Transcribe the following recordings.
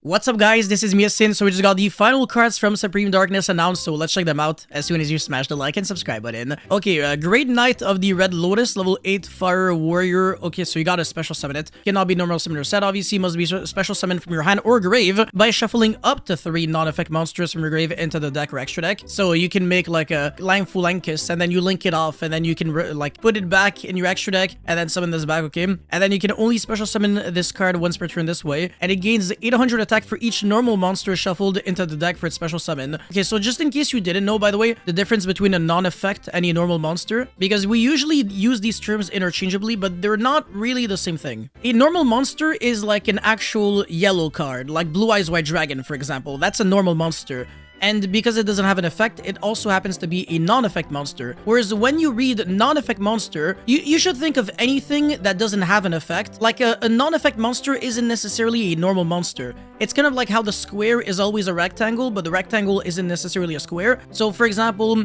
What's up guys, this is Miasin. So we just got the final cards from Supreme Darkness announced, so let's check them out as soon as you smash the like and subscribe button. Okay, Great Knight of the Red Lotus, level 8 Fire Warrior. Okay, so you gotta special summon it. Cannot be normal summon or set, obviously. Must be special summon from your hand or grave by shuffling up to 3 non-effect monsters from your grave into the deck or extra deck. So you can make like a Langfulankus and then you link it off and then you can like put it back in your extra deck and then summon this back, okay? And then you can only special summon this card once per turn this way, and it gains 800 attack for each normal monster shuffled into the deck for its special summon. Okay, so just in case you didn't know, by the way, the difference between a non-effect and a normal monster, because we usually use these terms interchangeably, but they're not really the same thing. A normal monster is like an actual yellow card, like Blue Eyes White Dragon, for example. That's a normal monster. And because it doesn't have an effect, it also happens to be a non-effect monster. Whereas when you read non-effect monster, you should think of anything that doesn't have an effect. Like a non-effect monster isn't necessarily a normal monster. It's kind of like how the square is always a rectangle, but the rectangle isn't necessarily a square. So for example,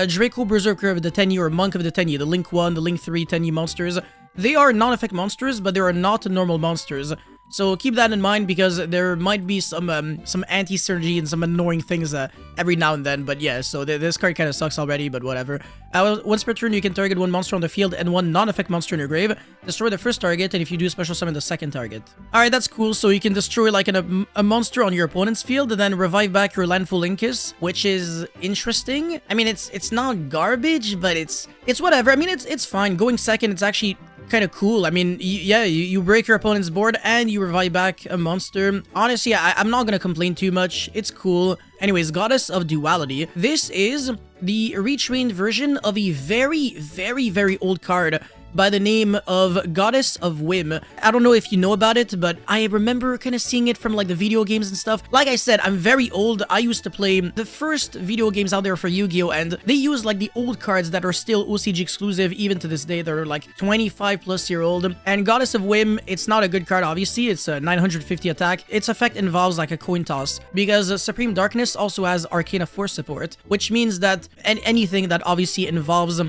Draco Berserker of the Tenyi or Monk of the Tenyi, the Link 1, the Link 3 Tenyi monsters, they are non-effect monsters, but they are not normal monsters. So keep that in mind because there might be some anti-synergy and some annoying things every now and then. But yeah, so this card kind of sucks already, but whatever. Once per turn, you can target one monster on the field and one non-effect monster in your grave. Destroy the first target, and if you do, special summon the second target. Alright, that's cool. So you can destroy like a monster on your opponent's field and then revive back your Langfulankus, which is interesting. I mean, it's not garbage, but it's whatever. I mean, it's fine. Going second, it's actually kind of cool. I mean, you break your opponent's board and you revive back a monster. Honestly, I'm not gonna complain too much. It's cool. Anyways, Goddess of Duality. This is the retrained version of a very old card by the name of Goddess of Whim. I don't know if you know about it, but I remember kind of seeing it from like the video games and stuff. Like I said, I'm very old. I used to play the first video games out there for Yu-Gi-Oh! And they use like the old cards that are still OCG exclusive even to this day. They're like 25+ year old. And Goddess of Whim, it's not a good card, obviously. It's a 950 attack. Its effect involves like a coin toss because Supreme Darkness also has Arcana Force support, which means that anything that obviously involves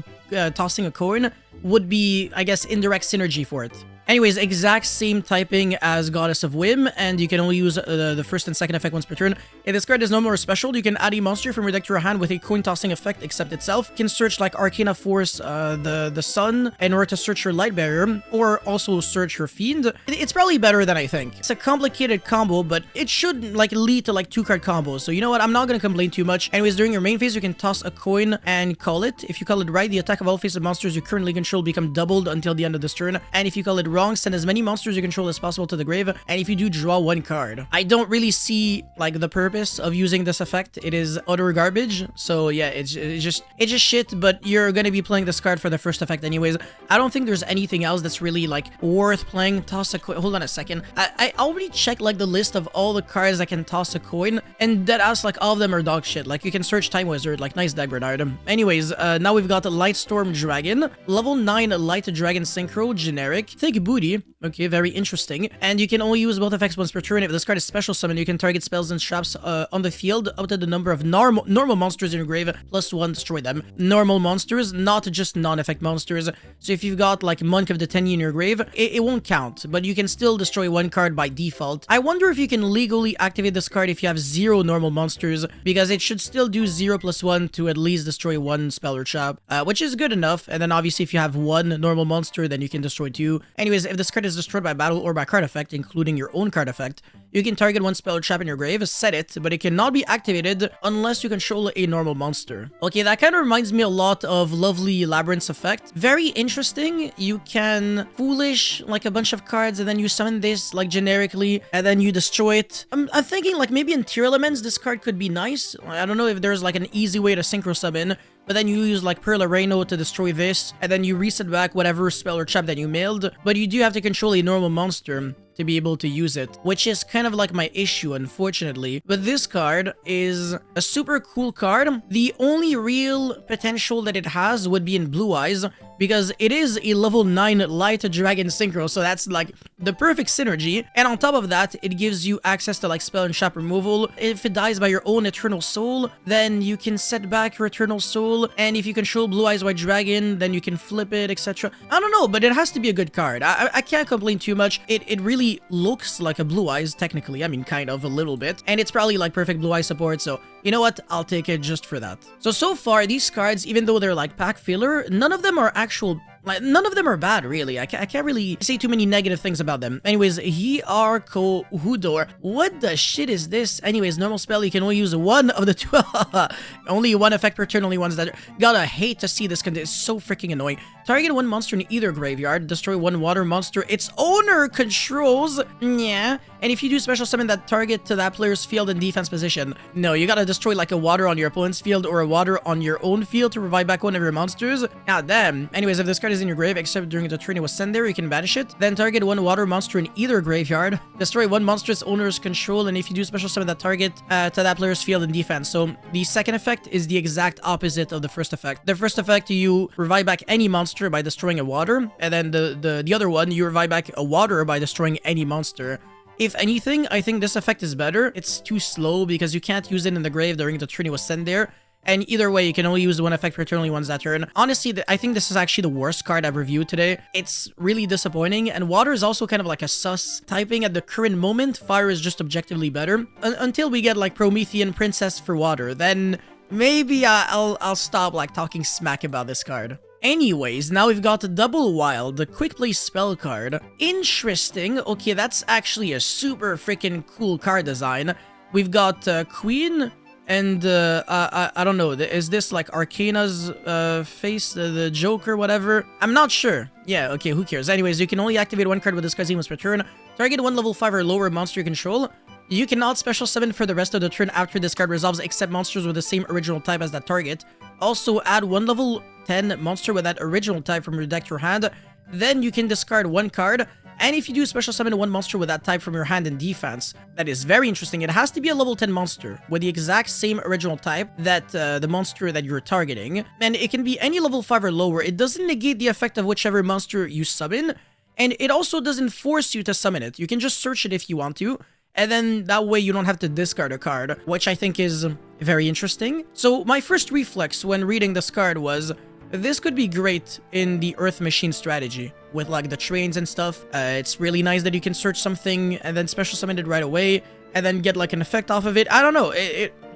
tossing a coin would be, I guess, indirect synergy for it. Anyways, exact same typing as Goddess of Whim, and you can only use the first and second effect once per turn. If this card is no more special, you can add a monster from your deck to your hand with a coin-tossing effect except itself. You can search like Arcana Force, the Sun, in order to search your Light Barrier, or also search your Fiend. It's probably better than I think. It's a complicated combo, but it should like lead to like 2-card combos. So you know what? I'm not gonna complain too much. Anyways, during your main phase, you can toss a coin and call it. If you call it right, the attack of all face of monsters you currently control become doubled until the end of this turn. And if you call it wrong, send as many monsters you control as possible to the grave, and if you do, draw 1 card. I don't really see like the purpose of using this effect. It is utter garbage. So yeah, it's just shit, but you're gonna be playing this card for the first effect anyways. I don't think there's anything else that's really like worth playing. Toss a coin. Hold on a second. I already checked like the list of all the cards that can toss a coin, and that ass like all of them are dog shit. Like you can search Time Wizard, like nice deck, Bernard. Anyways, now we've got the Lightstorm Dragon, level 9 Light Dragon Synchro, generic, thick booty. Okay, very interesting. And you can only use both effects once per turn. If this card is special summon, you can target spells and traps on the field up to the number of normal monsters in your grave, +1, destroy them. Normal monsters, not just non-effect monsters. So if you've got like Monk of the Tenyi in your grave, it won't count, but you can still destroy 1 card by default. I wonder if you can legally activate this card if you have 0 normal monsters, because it should still do 0+1 to at least destroy 1 spell or trap, which is good enough. And then obviously if you have 1 normal monster, then you can destroy 2. Anyways, if this card is destroyed by battle or by card effect, including your own card effect, you can target 1 spell or trap in your grave, set it, but it cannot be activated unless you control a normal monster. Okay, that kind of reminds me a lot of Lovely Labyrinth's effect. Very interesting. You can foolish like a bunch of cards and then you summon this like generically and then you destroy it. I'm thinking like maybe in Tier Elements this card could be nice. I don't know if there's like an easy way to synchro summon, but then you use like Pearl Areno to destroy this, and then you reset back whatever spell or trap that you mailed, but you do have to control a normal monster to be able to use it, which is kind of like my issue, unfortunately. But this card is a super cool card. The only real potential that it has would be in Blue Eyes, because it is a level 9 Light Dragon Synchro, so that's like the perfect synergy. And on top of that, it gives you access to like spell and trap removal. If it dies by your own Eternal Soul, then you can set back your Eternal Soul, and if you control Blue Eyes White Dragon, then you can flip it, etc. I don't know, but it has to be a good card. I can't complain too much. It really literally looks like a Blue Eyes, technically. I mean, kind of, a little bit. And it's probably like perfect Blue Eye support, so you know what? I'll take it just for that. So far, these cards, even though they're like pack filler, none of them are actual... Like, none of them are bad, really. I can't really say too many negative things about them. Anyways, Hekudor. What the shit is this? Anyways, normal spell, you can only use one of the two. Only one effect per turn, only ones that... Gotta hate to see this, because it's so freaking annoying. Target one monster in either graveyard. Destroy one water monster its owner controls. Yeah. And if you do special summon that target to that player's field and defense position. No, you gotta destroy like a water on your opponent's field or a water on your own field to revive back one of your monsters. God damn. Anyways, if this card is in your grave, except during the turn it was sent there, you can banish it. Then target one water monster in either graveyard. Destroy one monster's owner's control, and if you do special summon that target to that player's field and defense. So the second effect is the exact opposite of the first effect. The first effect, you revive back any monster by destroying a water, and then the other one, you revive back a water by destroying any monster. If anything, I think this effect is better. It's too slow because you can't use it in the grave during the turn it was sent there. And either way, you can only use one effect per turn, only once that turn. Honestly, I think this is actually the worst card I've reviewed today. It's really disappointing. And water is also kind of like a sus typing at the current moment. Fire is just objectively better. Until we get like Promethean Princess for water. Then maybe I'll stop like talking smack about this card. Anyways, now we've got Double Wild, the quick play spell card. Interesting. Okay, that's actually a super freaking cool card design. We've got Queen and I don't know. Is this like Arcana's face, the Joker, whatever? I'm not sure. Yeah, okay, who cares? Anyways, you can only activate one card with this card's once per turn. Target one level 5 or lower monster you control. You cannot special summon for the rest of the turn after this card resolves except monsters with the same original type as that target. Also, add one level 10 monster with that original type from your deck to your hand. Then you can discard one card. And if you do special summon one monster with that type from your hand in defense, that is very interesting. It has to be a level 10 monster with the exact same original type that the monster that you're targeting. And it can be any level 5 or lower. It doesn't negate the effect of whichever monster you summon. And it also doesn't force you to summon it. You can just search it if you want to. And then that way you don't have to discard a card, which I think is very interesting. So my first reflex when reading this card was, this could be great in the Earth Machine strategy with like the trains and stuff. It's really nice that you can search something and then special summon it right away and then get like an effect off of it. I don't know.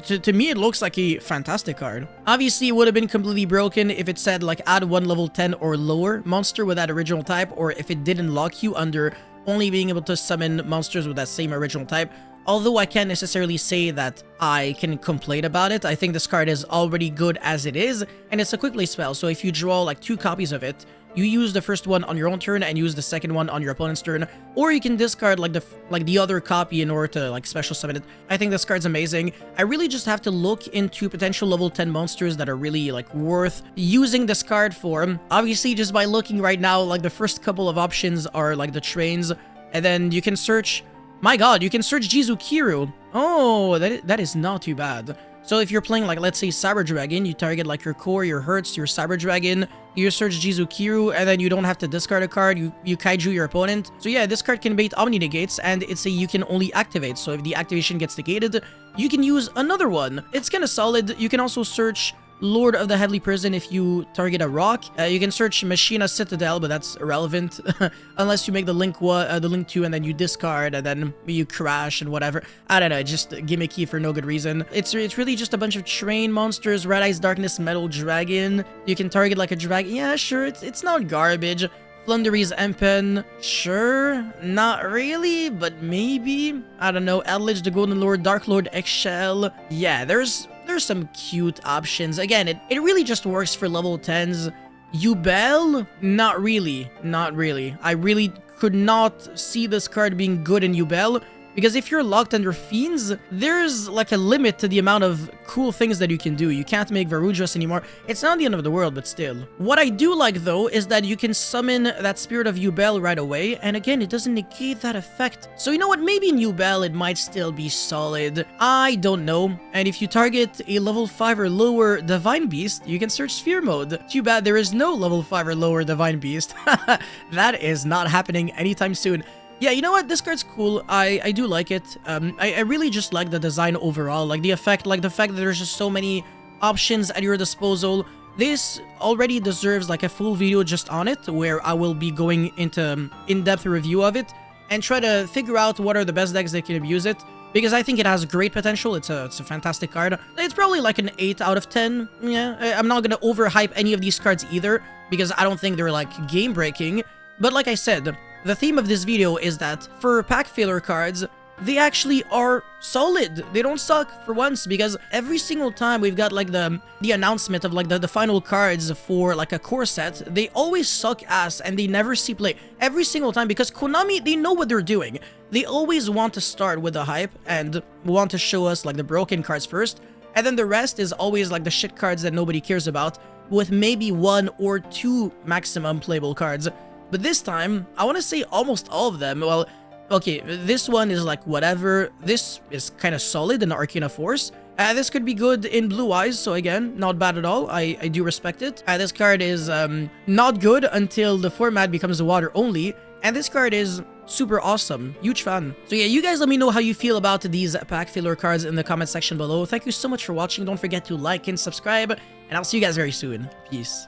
To me, it looks like a fantastic card. Obviously, it would have been completely broken if it said like add one level 10 or lower monster with that original type, or if it didn't lock you under only being able to summon monsters with that same original type. Although I can't necessarily say that I can complain about it. I think this card is already good as it is, and it's a quick play spell. So if you draw like 2 copies of it, you use the first one on your own turn and use the second one on your opponent's turn, or you can discard like the other copy in order to like special summon it. I think this card's amazing. I really just have to look into potential level 10 monsters that are really like worth using this card for. Obviously, just by looking right now, like the first couple of options are like the trains, and then you can search. My god, you can search Jizukiru. Oh, that is not too bad. So if you're playing like, let's say, Cyber Dragon, you target like your core, your Hertz, your Cyber Dragon, you search Jizukiru, and then you don't have to discard a card, you kaiju your opponent. So yeah, this card can bait Omni Negates, and it's a you can only activate. So if the activation gets negated, you can use another one. It's kind of solid. You can also search Lord of the Heavenly Prison if you target a rock. You can search Machina Citadel, but that's irrelevant unless you make the link 2 and then you discard and then you crash and whatever. I don't know, just gimmicky for no good reason. It's really just a bunch of train monsters. Red Eyes Darkness Metal Dragon. You can target like a dragon. Yeah, sure, it's not garbage. Flundery's Empen. Sure, not really, but maybe. I don't know. Eldritch the Golden Lord, Dark Lord Eggshell. Yeah, there's some cute options. Again, it really just works for level 10s. Yubel? Not really. Not really. I really could not see this card being good in Yubel, because if you're locked under Fiends, there's like a limit to the amount of cool things that you can do. You can't make Varudras anymore. It's not the end of the world, but still. What I do like, though, is that you can summon that Spirit of Yubel right away, and again, it doesn't negate that effect. So you know what? Maybe in Yubel, it might still be solid. I don't know. And if you target a level 5 or lower Divine Beast, you can search Sphere Mode. Too bad there is no level 5 or lower Divine Beast. That is not happening anytime soon. Yeah, you know what? This card's cool. I do like it. I really just like the design overall. Like the effect, like the fact that there's just so many options at your disposal. This already deserves like a full video just on it, where I will be going into in-depth review of it. and try to figure out what are the best decks that can abuse it. Because I think it has great potential. It's a fantastic card. It's probably like an 8 out of 10. Yeah, I'm not gonna overhype any of these cards either, because I don't think they're like game breaking. But like I said, the theme of this video is that for pack filler cards, they actually are solid. They don't suck for once, because every single time we've got like the announcement of like the final cards for like a core set, they always suck ass and they never see play every single time, because Konami, they know what they're doing. They always want to start with the hype and want to show us like the broken cards first, and then the rest is always like the shit cards that nobody cares about, with maybe 1 or 2 maximum playable cards. But this time, I want to say almost all of them. Well, okay, this one is like whatever. This is kind of solid in Arcana Force. This could be good in Blue Eyes, so again, not bad at all. I do respect it. This card is not good until the format becomes water only, and this card is super awesome. Huge fan. So yeah, you guys let me know how you feel about these pack filler cards in the comment section below. Thank you so much for watching. Don't forget to like and subscribe, and I'll see you guys very soon. Peace.